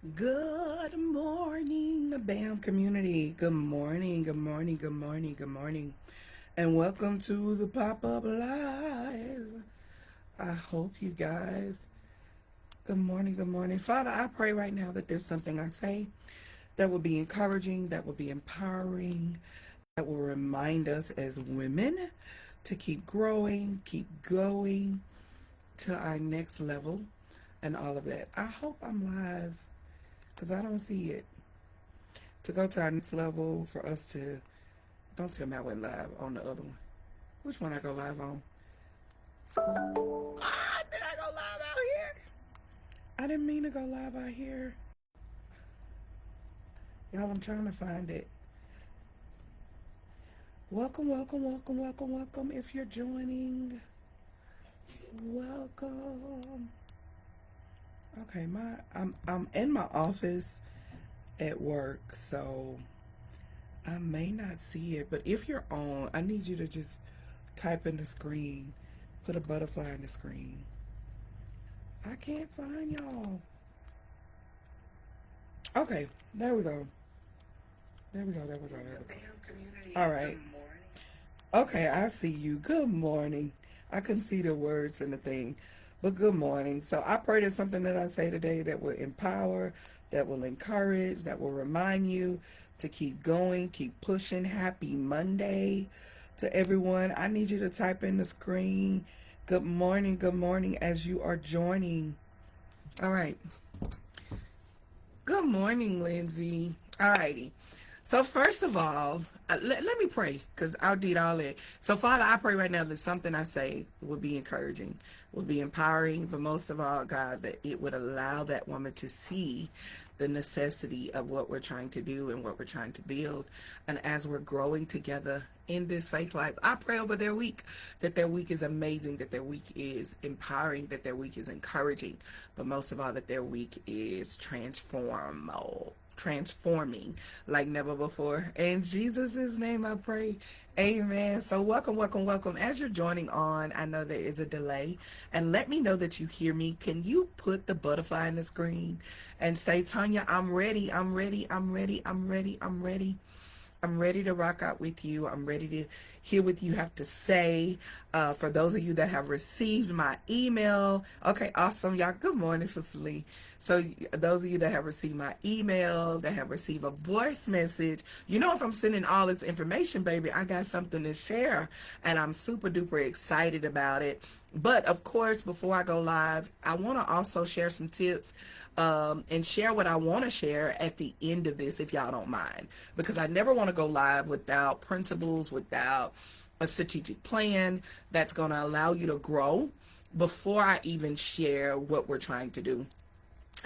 Good morning, BAM community. Good morning, good morning, good morning, good morning. And welcome to the Pop Up Live. I hope you guys, good morning, good morning. Father, I pray right now that there's something I say that will be encouraging, that will be empowering, that will remind us as women to keep growing, keep going to our next level, and all of that. I hope I'm live because I don't see it. To go to our next level for us to, don't tell me I went live on the other one. Which one I go live on? Did I go live out here? I didn't mean to go live out here. Y'all, I'm trying to find it. Welcome, welcome, welcome, welcome, welcome. If you're joining, welcome. Okay, I'm in my office at work, so I may not see it. But if you're on, I need you to just type in the screen, put a butterfly in the screen. I can't find y'all. Okay, there we go. There we go, there we go, there we go. All right. Okay, I see you. Good morning. I couldn't see the words and the thing, but good morning. So I pray there's something that I say today that will empower, that will encourage, that will remind you to keep going, keep pushing. Happy Monday to everyone. I need you to type in the screen. Good morning as you are joining. All right. Good morning, Lindsay. All righty. So first of all, let me pray because I'll did all that. So Father, I pray right now that something I say will be encouraging, will be empowering, but most of all, God, that it would allow that woman to see the necessity of what we're trying to do and what we're trying to build. And as we're growing together in this faith life, I pray over their week, that their week is amazing, that their week is empowering, that their week is encouraging, but most of all, that their week is transforming like never before. In Jesus' name I pray. Amen. So welcome, welcome, welcome. As you're joining on, I know there is a delay. And let me know that you hear me. Can you put the butterfly in the screen and say, Tonya, I'm ready, I'm ready, I'm ready, I'm ready, I'm ready. I'm ready to rock out with you. I'm ready to hear what you have to say. For those of you that have received my email, okay, awesome, y'all. Good morning, Sister Lee. So those of you that have received my email, that have received a voice message, you know, if I'm sending all this information, baby, I got something to share, and I'm super duper excited about it. But of course, before I go live, I want to also share some tips and share what I want to share at the end of this, if y'all don't mind, because I never want to go live without principles, without a strategic plan that's going to allow you to grow before I even share what we're trying to do.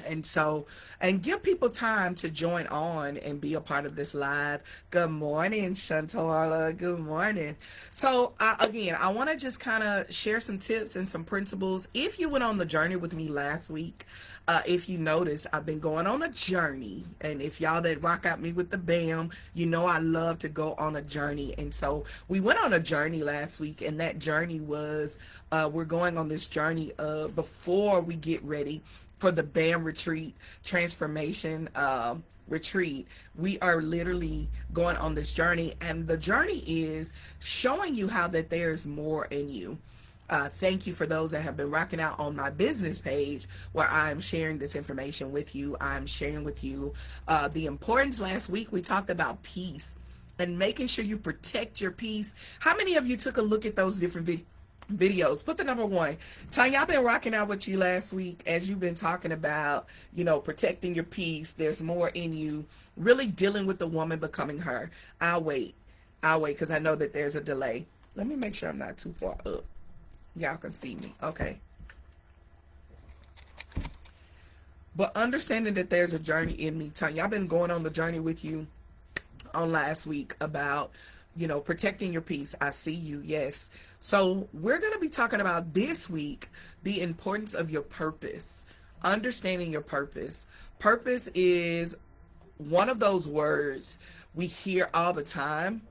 And so, and give people time to join on and be a part of this live. Good morning, Shantarla. Good morning. So, again, I want to just kind of share some tips and some principles. If you went on the journey with me last week, if you notice, I've been going on a journey. And if y'all that rock out me with the BAM, you know I love to go on a journey. And so, we went on a journey last week, and that journey was, we're going on this journey before we get ready for the BAM retreat transformation retreat. We are literally going on this journey, and the journey is showing you how that there's more in you. Thank you for those that have been rocking out on my business page where I'm sharing this information with you. I'm sharing with you the importance. Last week we talked about peace and making sure you protect your peace. How many of you took a look at those different videos? Put the number one. Tanya, I've been rocking out with you last week as you've been talking about, you know, protecting your peace. There's more in you, really dealing with the woman becoming her. I'll wait because I know that there's a delay. Let me make sure I'm not too far up. Y'all can see me. Okay. But understanding that there's a journey in me, Tanya, I've been going on the journey with you on last week about, you know, protecting your peace. I see you. Yes. So we're going to be talking about this week the importance of your purpose, understanding your purpose. Purpose is one of those words we hear all the time,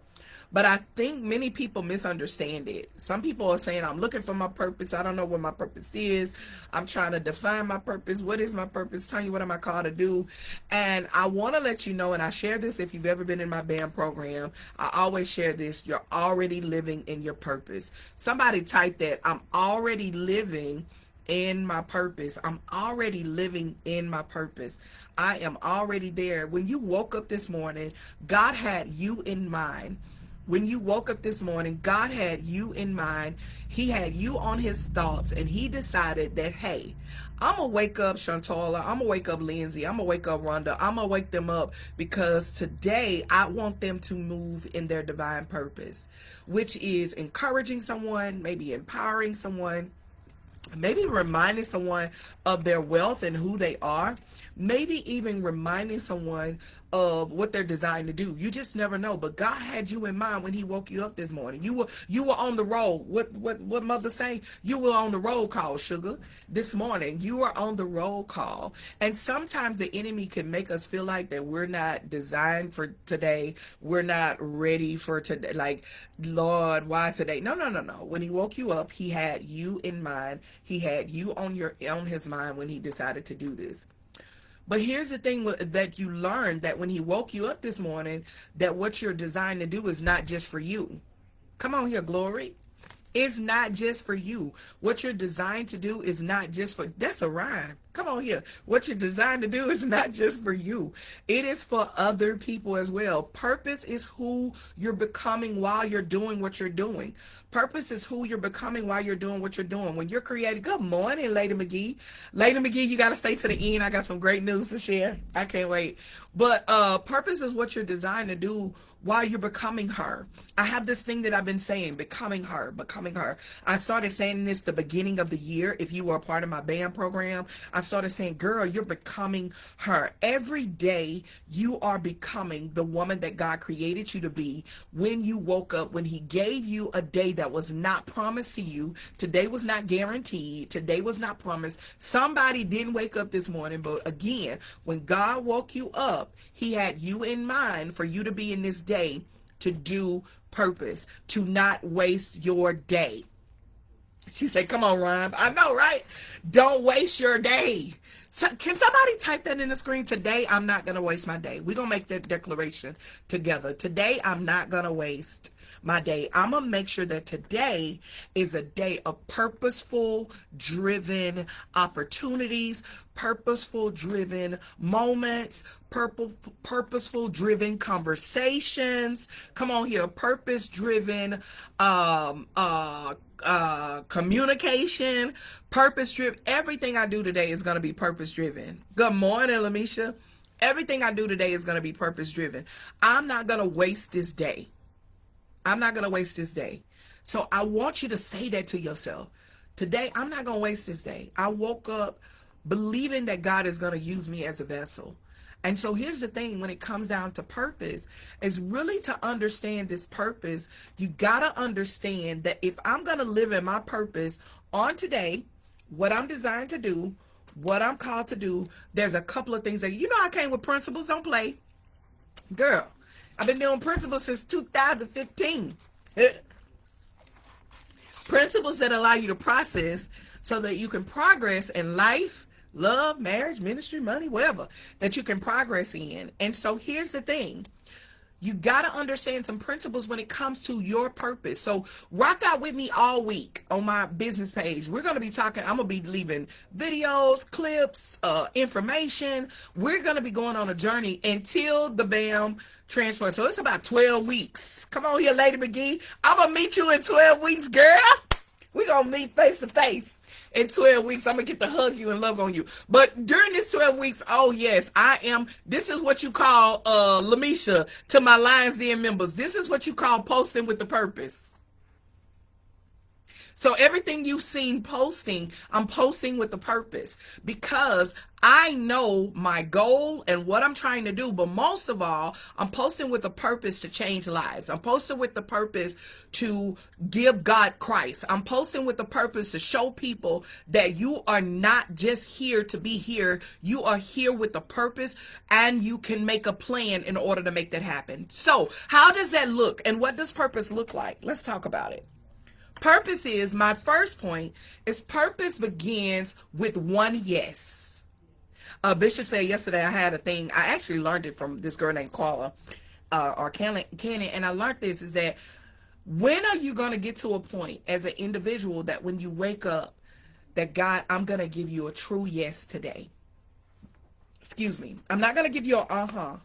But I think many people misunderstand it. Some people are saying, I'm looking for my purpose. I don't know what my purpose is. I'm trying to define my purpose. What is my purpose? Tell you what am I called to do? And I want to let you know, and I share this if you've ever been in my band program. I always share this. You're already living in your purpose. Somebody type that. I'm already living in my purpose. I'm already living in my purpose. I am already there. When you woke up this morning, God had you in mind. When you woke up this morning, God had you in mind. He had you on his thoughts, and he decided that, hey, I'm going to wake up Shantola. I'm going to wake up Lindsay. I'm going to wake up Rhonda. I'm going to wake them up because today I want them to move in their divine purpose, which is encouraging someone, maybe empowering someone, maybe reminding someone of their wealth and who they are, maybe even reminding someone of what they're designed to do. You just never know. But God had you in mind when he woke you up this morning. You were on the roll. What mother say? You were on the roll call, sugar. This morning, you were on the roll call. And sometimes the enemy can make us feel like that we're not designed for today. We're not ready for today. Like, Lord, why today? No. When he woke you up, he had you in mind. He had you on his mind when he decided to do this. But here's the thing that you learned, that when he woke you up this morning, that what you're designed to do is not just for you. Come on here, glory. It's not just for you. What you're designed to do is not just for, that's a rhyme. Come on here. What you're designed to do is not just for you. It is for other people as well. Purpose is who you're becoming while you're doing what you're doing. Purpose is who you're becoming while you're doing what you're doing. When you're creating, good morning, Lady McGee. Lady McGee, you got to stay to the end. I got some great news to share. I can't wait. But purpose is what you're designed to do while you're becoming her. I have this thing that I've been saying, becoming her, becoming her. I started saying this the beginning of the year. If you were a part of my band program, I started saying, girl, you're becoming her. Every day you are becoming the woman that God created you to be. When you woke up, when he gave you a day that was not promised to you, today was not guaranteed, today was not promised. Somebody didn't wake up this morning, but again, when God woke you up, he had you in mind for you to be in this day to do purpose, to not waste your day. She said, come on, Rhyme. I know, right? Don't waste your day. So, can somebody type that in the screen? Today, I'm not going to waste my day. We're going to make that declaration together. Today, I'm not going to waste my day. I'm going to make sure that today is a day of purposeful, driven opportunities, purposeful, driven moments, purposeful, driven conversations. Come on here, purpose-driven communication, purpose-driven. Everything I do today is going to be purpose-driven. Good morning, Lamisha. Everything I do today is going to be purpose-driven. I'm not going to waste this day. I'm not going to waste this day. So I want you to say that to yourself. Today, I'm not going to waste this day. I woke up believing that God is going to use me as a vessel. And so here's the thing, when it comes down to purpose, is really to understand this purpose. You got to understand that if I'm going to live in my purpose on today, what I'm designed to do, what I'm called to do, there's a couple of things that, I came with principles, don't play. Girl, I've been doing principles since 2015. Principles that allow you to process so that you can progress in life, love, marriage, ministry, money, whatever, that you can progress in. And so here's the thing. You got to understand some principles when it comes to your purpose. So rock out with me all week on my business page. We're going to be talking, I'm going to be leaving videos, clips, information. We're going to be going on a journey until the BAM transfer. So it's about 12 weeks. Come on here, Lady McGee. I'm going to meet you in 12 weeks, girl. We're going to meet face to face. In 12 weeks, I'm going to get to hug you and love on you. But during this 12 weeks, oh yes, this is what you call, Lamisha, to my Lions Den members, this is what you call posting with the purpose. So everything you've seen posting, I'm posting with the purpose because I know my goal and what I'm trying to do. But most of all, I'm posting with the purpose to change lives. I'm posting with the purpose to give God Christ. I'm posting with the purpose to show people that you are not just here to be here. You are here with a purpose, and you can make a plan in order to make that happen. So how does that look, and what does purpose look like? Let's talk about it. Purpose is, my first point is, purpose begins with one yes. Bishop said yesterday I had a thing. I actually learned it from this girl named Carla, or Cannon, and I learned this, is that when are you going to get to a point as an individual that when you wake up, that God, I'm going to give you a true yes today. Excuse me. I'm not going to give you a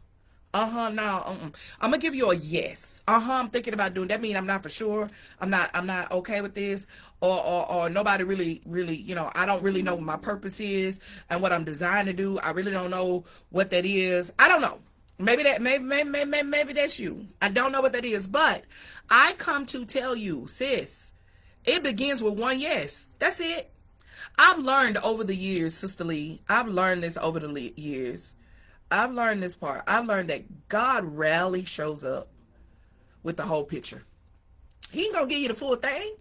no. I'm gonna give you a yes. I'm thinking about doing that. Mean I'm not for sure. I'm not okay with this, or nobody really, I don't really know what my purpose is and what I'm designed to do. I really don't know what that is. I don't know. Maybe that's you. I don't know what that is, but I come to tell you, sis, it begins with one yes. That's it. I've learned over the years, Sister Lee. I've learned this over the years. I've learned this part. I've learned that God rarely shows up with the whole picture. He ain't gonna give you the full thing.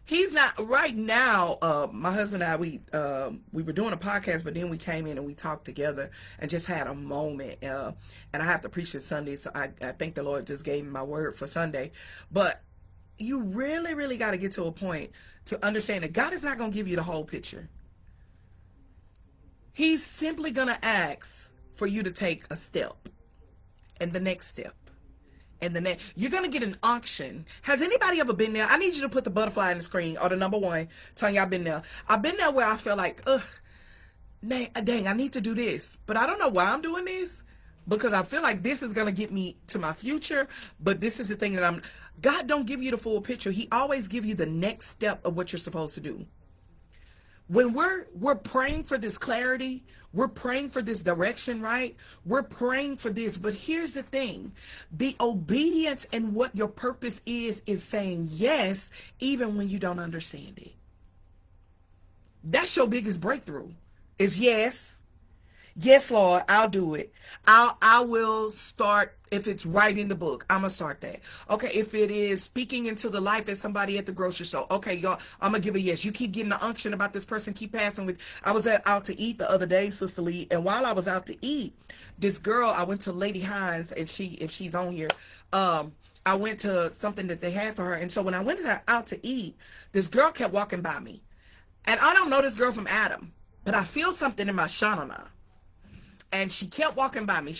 He's not right now. My husband and I, we were doing a podcast, but then we came in and we talked together and just had a moment. And I have to preach this Sunday, so I think the Lord just gave me my word for Sunday. But you really got to get to a point to understand that God is not gonna give you the whole picture. He's simply gonna ask for you to take a step, and the next step, and the next. You're going to get an unction. Has anybody ever been there? I need you to put the butterfly in the screen, or the number one. Tonya, I've been there. I've been there where I feel like, dang, I need to do this. But I don't know why I'm doing this, because I feel like this is going to get me to my future. But this is the thing that God don't give you the full picture. He always give you the next step of what you're supposed to do. When we're praying for this clarity, we're praying for this direction, right? We're praying for this. But here's the thing. The obedience and what your purpose is saying yes, even when you don't understand it. That's your biggest breakthrough, is yes. Yes, Lord, I'll do it. I will start. If it's right in the book, I'm going to start that. Okay, if it is speaking into the life of somebody at the grocery store, okay, y'all, I'm going to give a yes. You keep getting the unction about this person, keep passing with. I was out to eat the other day, Sister Lee, and while I was out to eat, this girl, I went to Lady Hines, and if she's on here, I went to something that they had for her, and so when I went out to eat, this girl kept walking by me, and I don't know this girl from Adam, but I feel something in my shanana. And she kept walking by me.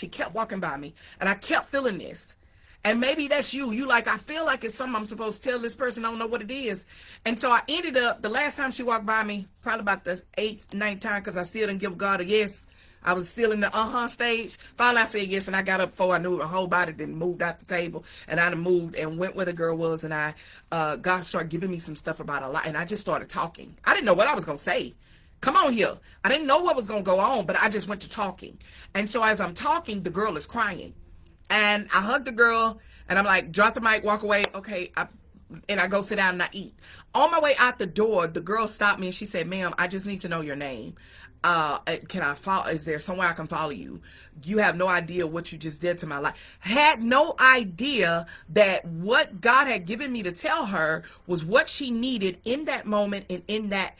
And I kept feeling this. And maybe that's you. You like, I feel like it's something I'm supposed to tell this person. I don't know what it is. And so I ended up, the last time she walked by me, probably about the 8th, 9th time, because I still didn't give God a yes. I was still in the stage. Finally, I said yes, and I got up before I knew it. My whole body then moved out the table. And I moved and went where the girl was. And God started giving me some stuff about a lot. And I just started talking. I didn't know what I was going to say. Come on here. I didn't know what was going to go on, but I just went to talking. And so as I'm talking, the girl is crying. And I hug the girl, and I'm like, drop the mic, walk away. Okay. And I go sit down and I eat. On my way out the door, the girl stopped me and she said, ma'am, I just need to know your name. Can I follow? Is there somewhere I can follow you? You have no idea what you just did to my life. Had no idea that what God had given me to tell her was what she needed in that moment, and in that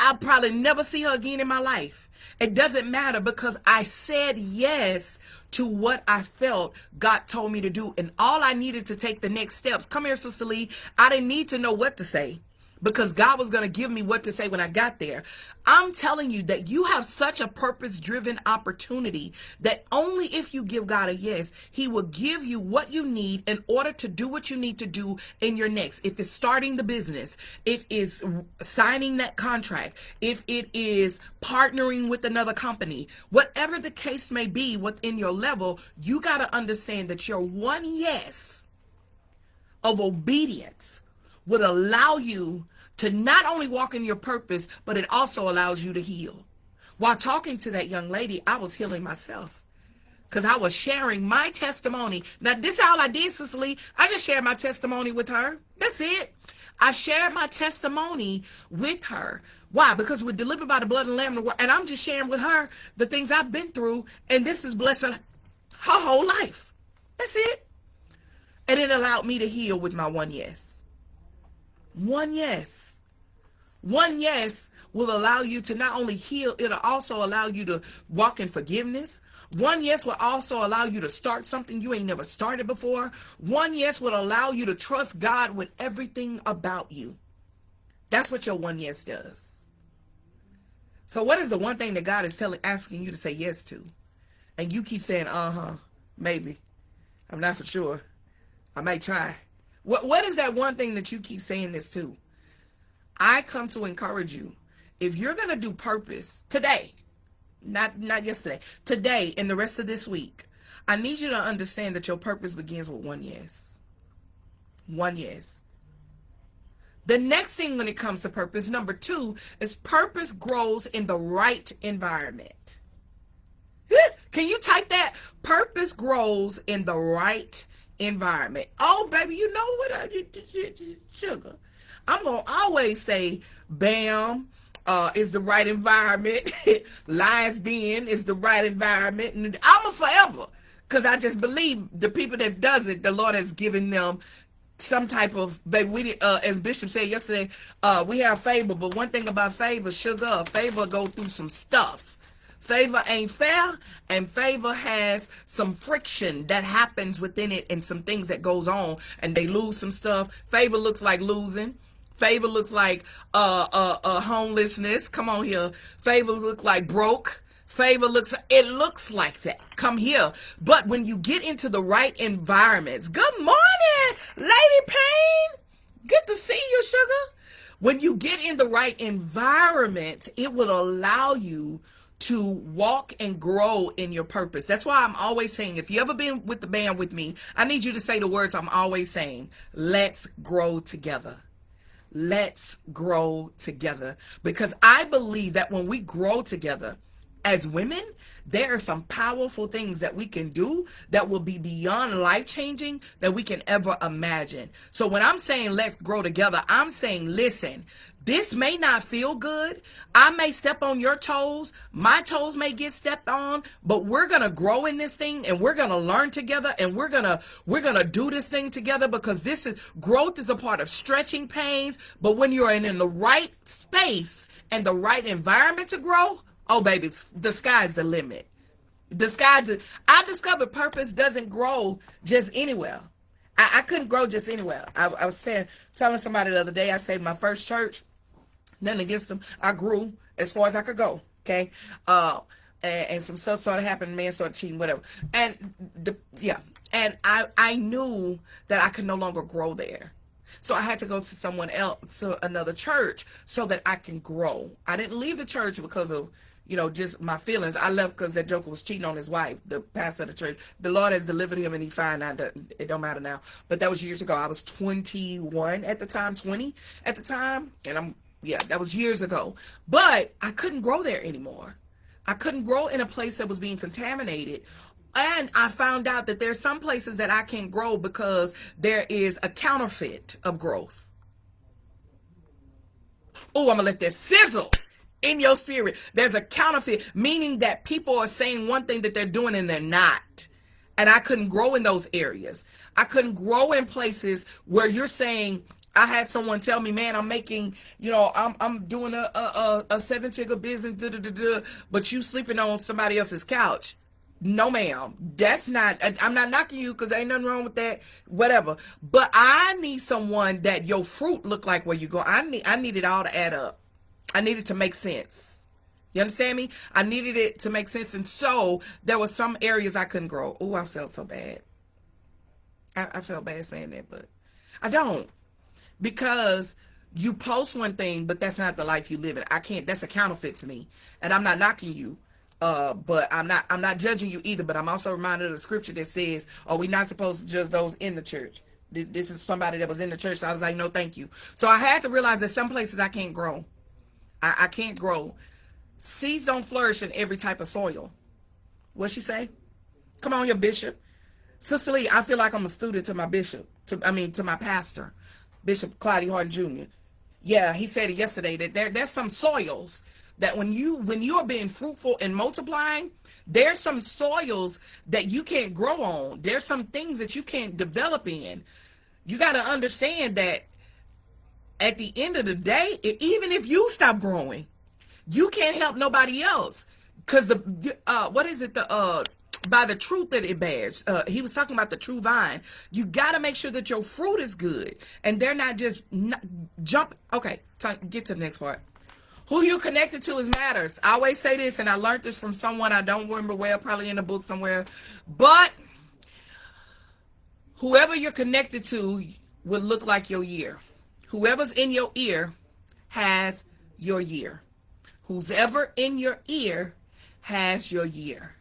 I'll probably never see her again in my life. It doesn't matter, because I said yes to what I felt God told me to do. And all I needed to take the next steps. Come here, Sister Lee. I didn't need to know what to say, because God was going to give me what to say when I got there. I'm telling you that you have such a purpose-driven opportunity that only if you give God a yes, He will give you what you need in order to do what you need to do in your next. If it's starting the business, if it's signing that contract, if it is partnering with another company, whatever the case may be within your level, you got to understand that your one yes of obedience would allow you to not only walk in your purpose, but it also allows you to heal. While talking to that young lady, I was healing myself, because I was sharing my testimony. Now, this is all I did, Sister Lee. I just shared my testimony with her. That's it. I shared my testimony with her. Why? Because we're delivered by the blood and lamb, and I'm just sharing with her the things I've been through, and this is blessing her whole life. That's it. And it allowed me to heal with my one yes. One yes. One yes will allow you to not only heal, it'll also allow you to walk in forgiveness. One yes will also allow you to start something you ain't never started before. One yes will allow you to trust God with everything about you. That's what your one yes does. So what is the one thing that God is asking you to say yes to? And you keep saying, maybe. I'm not for sure. I might try. What is that one thing that you keep saying this to? I come to encourage you. If you're going to do purpose today, not yesterday, today and the rest of this week, I need you to understand that your purpose begins with one yes. One yes. The next thing when it comes to purpose, number 2, is purpose grows in the right environment. Can you type that? Purpose grows in the right environment. Oh, baby, you know what sugar. I'm going to always say, BAM is the right environment. Lions Den is the right environment. And I'm a forever. Because I just believe the people that does it, the Lord has given them some type of, baby, we as Bishop said yesterday, we have favor. But one thing about favor, sugar, favor go through some stuff. Favor ain't fair, and favor has some friction that happens within it and some things that goes on, and they lose some stuff. Favor looks like losing. Favor looks like homelessness. Come on here. Favor looks like broke. Favor looks like that. Come here. But when you get into the right environments, good morning, Lady Payne. Good to see you, sugar. When you get in the right environment, it will allow you to walk and grow in your purpose. That's why I'm always saying, if you ever been with the band with me, I need you to say the words I'm always saying. Let's grow together. Let's grow together. Because I believe that when we grow together as women, there are some powerful things that we can do that will be beyond life-changing that we can ever imagine. So when I'm saying let's grow together, I'm saying, listen, this may not feel good. I may step on your toes. My toes may get stepped on, but we're going to grow in this thing, and we're going to learn together, and we're going to do this thing together, because growth is a part of stretching pains. But when you're in the right space and the right environment to grow, oh, baby, the sky's the limit. I discovered purpose doesn't grow just anywhere. I couldn't grow just anywhere. I was telling somebody the other day, I saved my first church. Nothing against them. I grew as far as I could go. Okay. And some stuff started happening. Man started cheating, whatever. And And I knew that I could no longer grow there. So I had to go to someone else, to another church, so that I can grow. I didn't leave the church because of, just my feelings. I left because that joker was cheating on his wife, the pastor of the church. The Lord has delivered him, and he's fine now. It don't matter now. But that was years ago. I was 21 at the time, 20 at the time. And that was years ago. But I couldn't grow there anymore. I couldn't grow in a place that was being contaminated. And I found out that there's some places that I can't grow because there is a counterfeit of growth. Oh, I'm going to let that sizzle in your spirit. There's a counterfeit, meaning that people are saying one thing that they're doing and they're not. And I couldn't grow in those areas. I couldn't grow in places where you're saying, I had someone tell me, man, I'm making, I'm doing a 7-figure business, but you sleeping on somebody else's couch. No, ma'am, that's not, I'm not knocking you because ain't nothing wrong with that, whatever. But I need someone that your fruit look like where you go. I need it all to add up. I need it to make sense. You understand me? I needed it to make sense. And so there were some areas I couldn't grow. Oh, I felt so bad. I felt bad saying that, but I don't. Because you post one thing, but that's not the life you live in. I can't, that's a counterfeit to me. And I'm not knocking you. But I'm not judging you either, but I'm also reminded of the scripture that says, oh, we're not supposed to judge those in the church. This is somebody that was in the church. So I was like, no, thank you. So I had to realize that some places I can't grow. I can't grow. Seeds don't flourish in every type of soil. What'd she say? Come on, your bishop. Sister Lee, I feel like I'm a student to my bishop, to my pastor. Bishop Clyde and Harden Jr. Yeah, he said it yesterday that there's some soils that when you're being fruitful and multiplying, there's some soils that you can't grow on. There's some things that you can't develop in. You got to understand that at the end of the day, even if you stop growing, you can't help nobody else. Because what is it, the by the truth that it bears. He was talking about the true vine. You got to make sure that your fruit is good, and they're not just jump. Okay, get to the next part. Who you're connected to is matters. I always say this, and I learned this from someone I don't remember well, probably in a book somewhere. But whoever you're connected to will look like your year. Whoever's in your ear has your year. Who's ever in your ear has your year.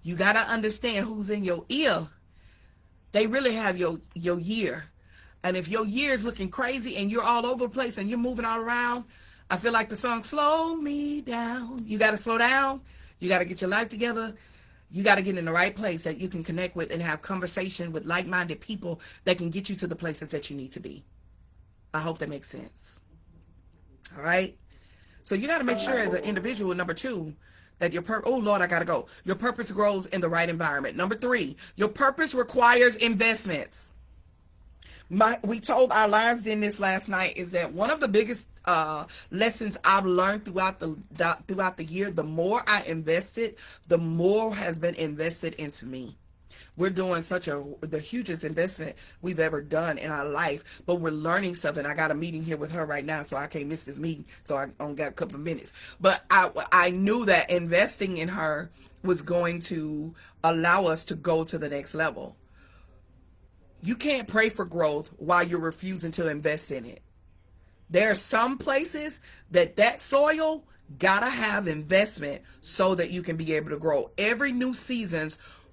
You got to understand who's in your ear. They really have your year. And if your year is looking crazy and you're all over the place and you're moving all around, I feel like the song, slow me down. You got to slow down. You got to get your life together. You got to get in the right place that you can connect with and have conversation with like-minded people that can get you to the places that you need to be. I hope that makes sense. All right. So you got to make sure as an individual, number two, that oh Lord, I got to go. Your purpose grows in the right environment. Number three, your purpose requires investments. We told our lives in this last night is that one of the biggest lessons I've learned throughout the year, the more I invested, the more has been invested into me. We're doing the hugest investment we've ever done in our life, but we're learning stuff, and I got a meeting here with her right now, so I can't miss this meeting, so I only got a couple of minutes. But I knew that investing in her was going to allow us to go to the next level. You can't pray for growth while you're refusing to invest in it. There are some places that soil gotta have investment so that you can be able to grow. Every new season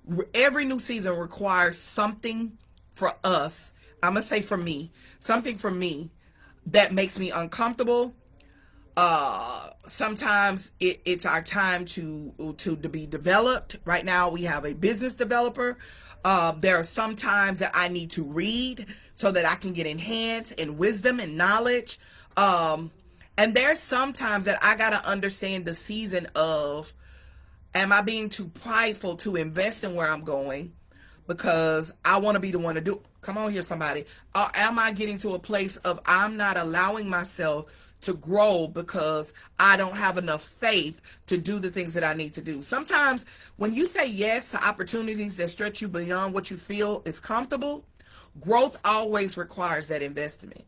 requires something for us. I'm gonna say something for me that makes me uncomfortable. Sometimes it's our time to be developed. Right now we have a business developer. There are some times that I need to read so that I can get enhanced in wisdom and knowledge. And there's some times that I got to understand the season of, am I being too prideful to invest in where I'm going because I want to be the one to do? Come on here, somebody. Or am I getting to a place of I'm not allowing myself to grow because I don't have enough faith to do the things that I need to do? Sometimes when you say yes to opportunities that stretch you beyond what you feel is comfortable, growth always requires that investment.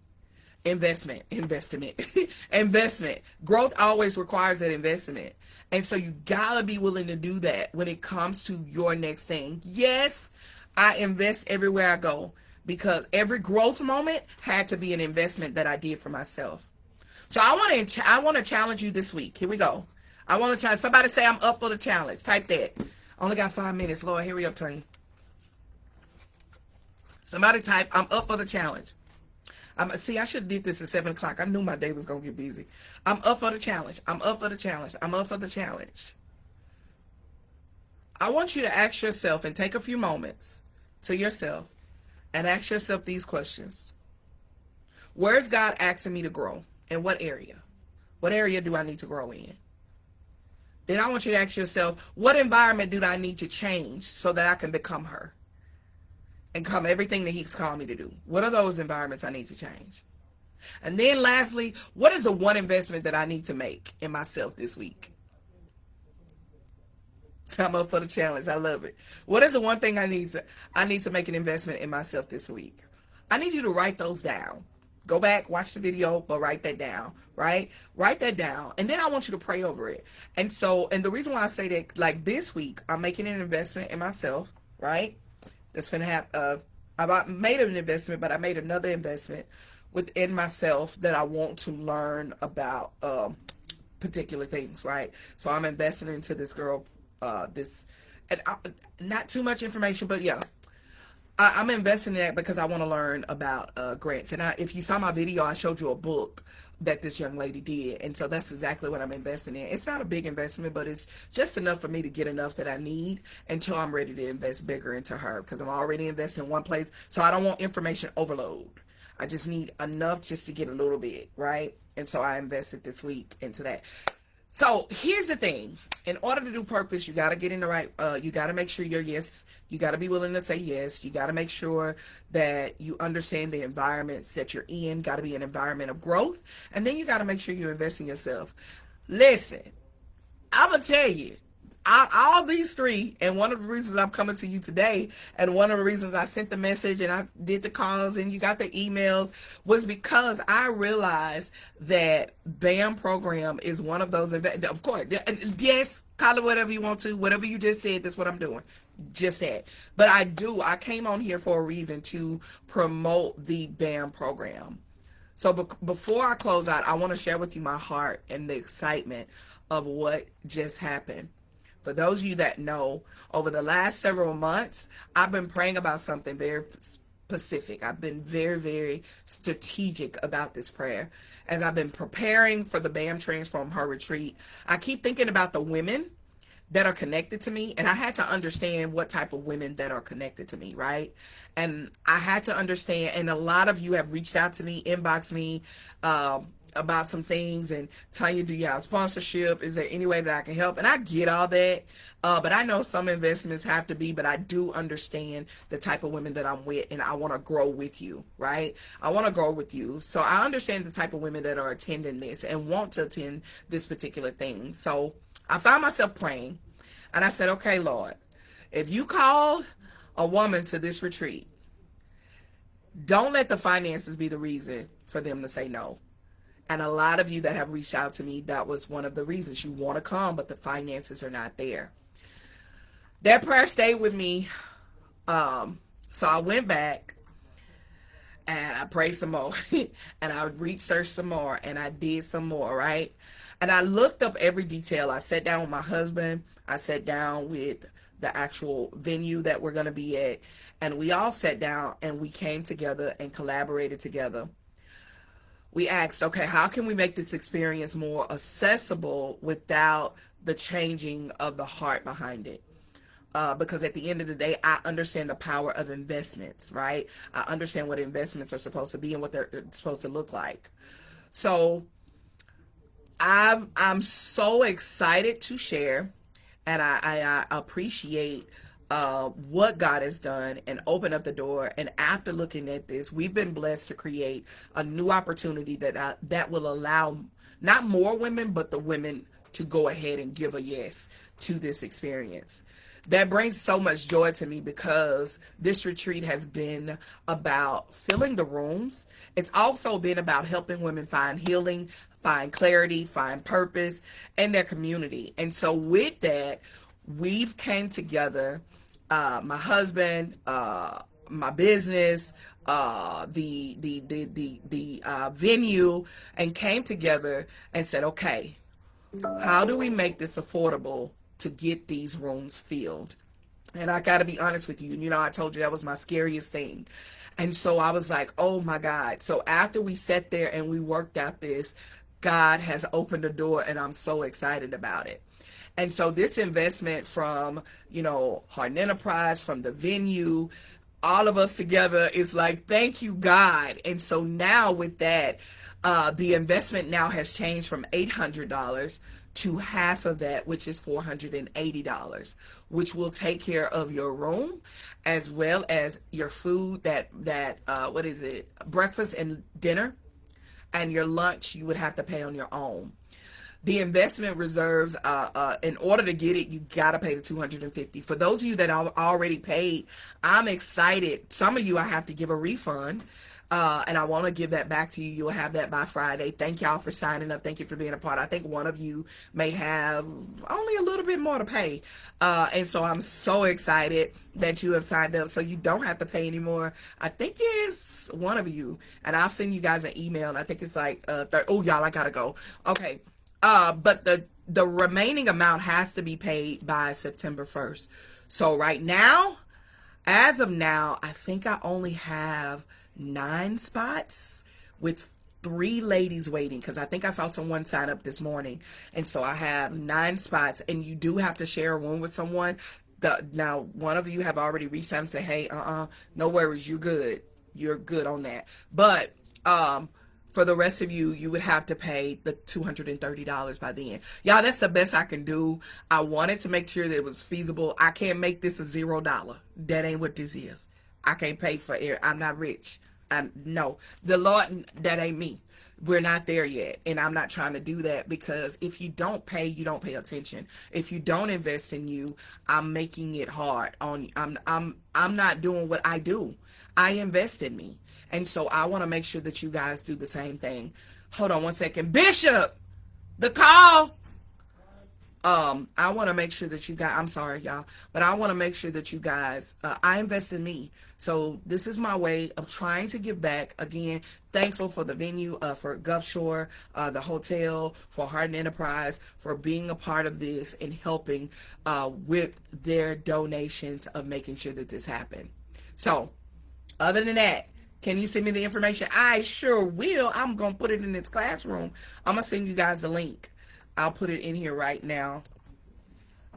Growth always requires that investment. And so you gotta be willing to do that when it comes to your next thing. Yes, I invest everywhere I go because every growth moment had to be an investment that I did for myself. So I want to challenge you this week. Here we go. I want to challenge. Somebody say I'm up for the challenge. Type that. Only got 5 minutes. Lord, hurry up, Tonya. Somebody type, I'm up for the challenge. See, I should have did this at 7 o'clock. I knew my day was going to get busy. I'm up for the challenge. I'm up for the challenge. I'm up for the challenge. I want you to ask yourself and take a few moments to yourself and ask yourself these questions. Where is God asking me to grow? In what area? What area do I need to grow in? Then I want you to ask yourself, what environment do I need to change so that I can become her? And become everything that He's called me to do. What are those environments I need to change? And then lastly, what is the one investment that I need to make in myself this week? I'm up for the challenge. I love it. What is the one thing I need to make an investment in myself this week? I need you to write those down. Go back, watch the video, but write that down, right? Write that down. And then I want you to pray over it. And the reason why I say that, like this week, I'm making an investment in myself, right? That's going to have, I made an investment, but I made another investment within myself that I want to learn about particular things, right? So I'm investing into this girl, not too much information, but yeah. I'm investing in that because I want to learn about grants. And if you saw my video, I showed you a book that this young lady did. And so that's exactly what I'm investing in. It's not a big investment, but it's just enough for me to get enough that I need until I'm ready to invest bigger into her, because I'm already investing in one place. So I don't want information overload. I just need enough just to get a little bit, right? And so I invested this week into that. So here's the thing. In order to do purpose, you got to get in the right, you got to make sure you're yes. You got to be willing to say yes. You got to make sure that you understand the environments that you're in. Got to be an environment of growth. And then you got to make sure you invest in yourself. Listen, I'm going to tell you, all these three, and one of the reasons I'm coming to you today, and one of the reasons I sent the message and I did the calls and you got the emails, was because I realized that BAM program is one of those, of course, yes, call it whatever you want to, whatever you just said, that's what I'm doing. Just that. But I came on here for a reason to promote the BAM program. So before I close out, I want to share with you my heart and the excitement of what just happened. For those of you that know, over the last several months, I've been praying about something very specific. I've been very, very strategic about this prayer. As I've been preparing for the BAM Transform Her retreat, I keep thinking about the women that are connected to me, and I had to understand what type of women that are connected to me, right? And I had to understand, and a lot of you have reached out to me, inboxed me, about some things, and Tonya, do you have sponsorship? Is there any way that I can help? And I get all that, but I know some investments have to be, but I do understand the type of women that I'm with, and I want to grow with you, right? I want to grow with you. So I understand the type of women that are attending this and want to attend this particular thing. So I found myself praying, and I said, okay, Lord, if you called a woman to this retreat, don't let the finances be the reason for them to say no. And a lot of you that have reached out to me, that was one of the reasons. You want to come, but the finances are not there. That prayer stayed with me. So I went back and I prayed some more and I researched some more and I did some more, right? And I looked up every detail. I sat down with my husband. I sat down with the actual venue that we're going to be at. And we all sat down and we came together and collaborated together. We asked, okay, how can we make this experience more accessible without the changing of the heart behind it? Because at the end of the day, I understand the power of investments, right? I understand what investments are supposed to be and what they're supposed to look like. So I'm so excited to share, and I appreciate what God has done and open up the door. And after looking at this, we've been blessed to create a new opportunity that will allow not more women, but the women to go ahead and give a yes to this experience. That brings so much joy to me because this retreat has been about filling the rooms. It's also been about helping women find healing, find clarity, find purpose in their community. And so with that, we've came together, my husband, my business, the venue, and came together and said, okay, how do we make this affordable to get these rooms filled? And I got to be honest with you. You know, I told you that was my scariest thing. And so I was like, oh my God. So after we sat there and we worked out this, God has opened the door and I'm so excited about it. And so this investment from, you know, Harden Enterprise, from the venue, all of us together is like, thank you, God. And so now with that, the investment now has changed from $800 to half of that, which is $480, which will take care of your room as well as your food, what is it, breakfast and dinner, and your lunch you would have to pay on your own. The investment reserves, in order to get it, you got to pay the $250. For those of you that are already paid, I'm excited. Some of you, I have to give a refund, and I want to give that back to you. You'll have that by Friday. Thank y'all for signing up. Thank you for being a part. I think one of you may have only a little bit more to pay. And so I'm so excited that you have signed up so you don't have to pay anymore. I think it's one of you, and I'll send you guys an email. And I think it's like, oh, y'all, I got to go. Okay. But the remaining amount has to be paid by September 1st. So right now, as of now, I think I only have 9 spots with 3 ladies waiting, because I think I saw someone sign up this morning. And so I have 9 spots, and you do have to share a room with someone. Now, one of you have already reached out and said, hey, no worries, you're good. you're good on that. But for the rest of you, you would have to pay the $230 by then. Y'all, that's the best I can do. I wanted to make sure that it was feasible. I can't make this a $0. That ain't what this is. I can't pay for air. I'm not rich. No, the Lord, that ain't me. We're not there yet, and I'm not trying to do that, because if you don't pay, you don't pay attention. If you don't invest in you, I'm making it hard on you. I'm not doing what I do. I invest in me, and so I want to make sure that you guys do the same thing. Hold on one second, Bishop. The call. I want to make sure that you guys, I'm sorry y'all, but I want to make sure that you guys, I invest in me. So this is my way of trying to give back. Again, thankful for the venue, for Gulf Shore, the hotel, for Harden Enterprise, for being a part of this and helping with their donations of making sure that this happened. So other than that, can you send me the information? I sure will. I'm going to put it in this classroom. I'm going to send you guys the link. I'll put it in here right now,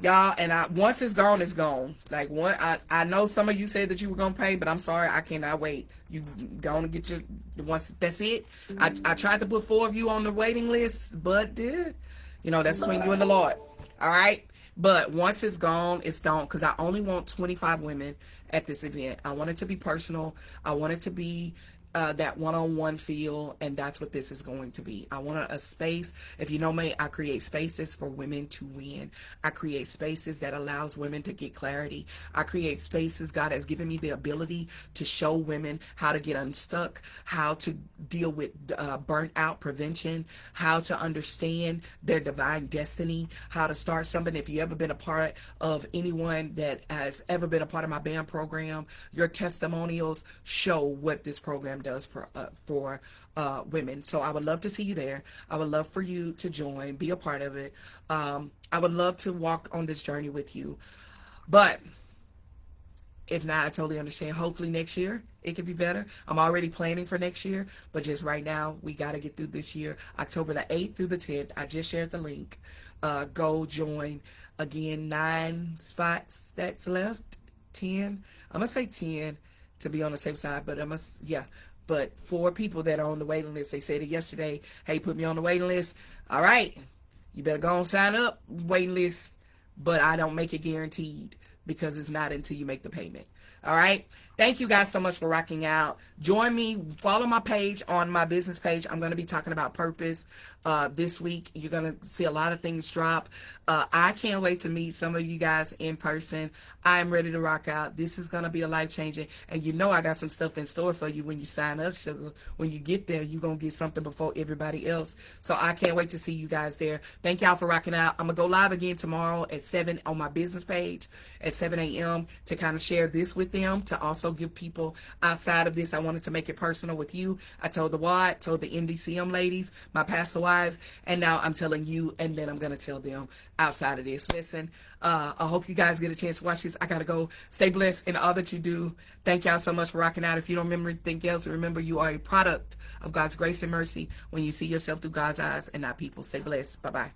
y'all. And once it's gone, it's gone. Like, I know some of you said that you were gonna pay, but I'm sorry, I cannot wait. You gonna get your once. That's it. I tried to put 4 of you on the waiting list, but that's between you and the Lord. All right. But once it's gone, it's gone, because I only want 25 women at this event. I want it to be personal. I want it to be that one-on-one feel, and that's what this is going to be. I want a space. If you know me, I create spaces for women to win. I create spaces that allows women to get clarity. I create spaces, God has given me the ability to show women how to get unstuck, how to deal with burnt out prevention, how to understand their divine destiny, how to start something. If you ever been a part of anyone that has ever been a part of my band program, your testimonials show what this program does for women. So I would love to see you there. I would love for you to join, be a part of it. I would love to walk on this journey with you. But if not, I totally understand. Hopefully next year it could be better. I'm already planning for next year, but just right now we got to get through this year. October the 8th through the 10th. I just shared the link. Go join. Again, 9 spots that's left. 10. I'm gonna say 10 to be on the safe side, but but 4 people that are on the waiting list. They said it yesterday. Hey, put me on the waiting list. All right, you better go and sign up. Waiting list, but I don't make it guaranteed, because it's not until you make the payment. All right. Thank you guys so much for rocking out. Join me. Follow my page on my business page. I'm going to be talking about purpose this week. You're going to see a lot of things drop. I can't wait to meet some of you guys in person. I'm ready to rock out. This is going to be a life-changing. And I got some stuff in store for you when you sign up, sugar. When you get there, you're going to get something before everybody else. So I can't wait to see you guys there. Thank y'all for rocking out. I'm going to go live again tomorrow at 7 on my business page at 7 a.m. to kind of share this with them, to also give people outside of this. I wanted to make it personal with you. I told the WAD, told the NDCM ladies, my pastor wives, and now I'm telling you, and then I'm going to tell them outside of this. Listen, I hope you guys get a chance to watch this. I got to go. Stay blessed in all that you do. Thank y'all so much for rocking out. If you don't remember anything else, remember you are a product of God's grace and mercy when you see yourself through God's eyes and not people. Stay blessed. Bye-bye.